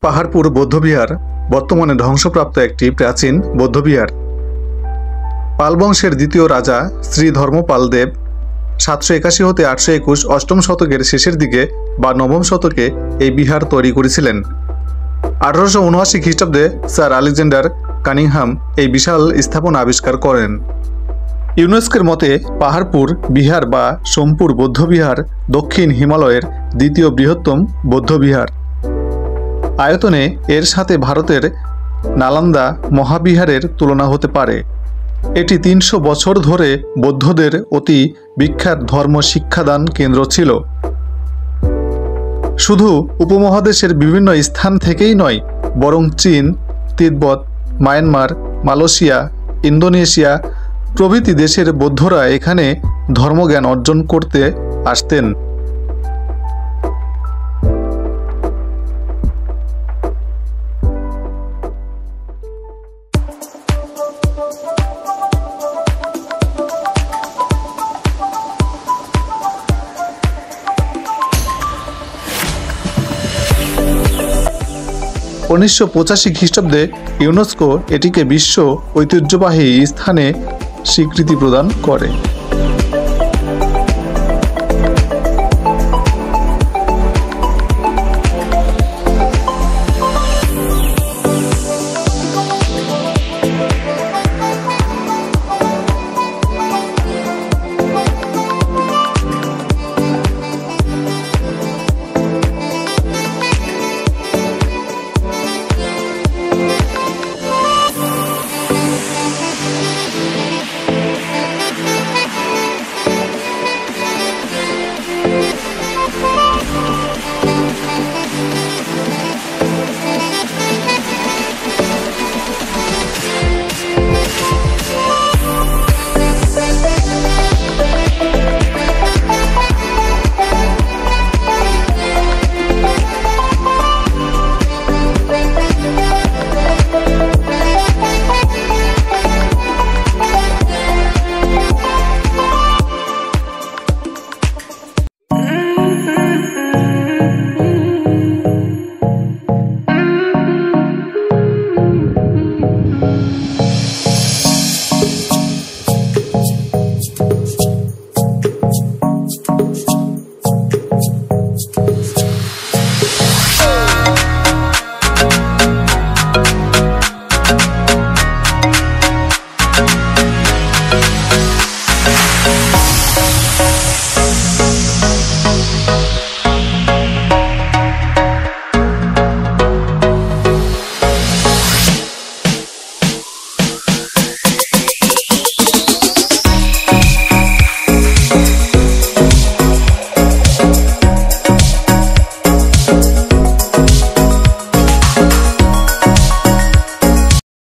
পাহাড়পুর বৌদ্ধবিহার বর্তমানে ধ্বংসপ্রাপ্ত একটি প্রাচীন বৌদ্ধবিহার। পাল বংশের দ্বিতীয় রাজা শ্রী ধর্মপাল দেব 781 হতে 821 অষ্টম শতকের শেষের দিকে বা নবম শতকে এই বিহার তৈরি করেছিলেন। 1879 খ্রিস্টাব্দে স্যার আলেকজান্ডার কানিংহাম এই বিশাল স্থাপনা আবিষ্কার করেন। ইউনেস্কোর মতে পাহাড়পুর বিহার বা সোমপুর বৌদ্ধবিহার দক্ষিণ হিমালয়ের দ্বিতীয় বৃহত্তম বৌদ্ধবিহার। আয়তনে এর সাথে ভারতের নালন্দা মহাবিহারের তুলনা হতে পারে। এটি 300 বছর ধরে বৌদ্ধদের অতি বিখ্যাত ধর্ম শিক্ষাদান কেন্দ্র ছিল। শুধু উপমহাদেশের বিভিন্ন স্থান থেকেই নয়, বরং চীন, তিব্বত, মায়ানমার, মালয়েশিয়া, ইন্দোনেশিয়া প্রভৃতি দেশের বৌদ্ধরা এখানে ধর্মজ্ঞান অর্জন করতে আসতেন। উনিশশো 85 খ্রিস্টাব্দে ইউনেস্কো এটিকে বিশ্ব ঐতিহ্যবাহী স্থানে স্বীকৃতি প্রদান করে।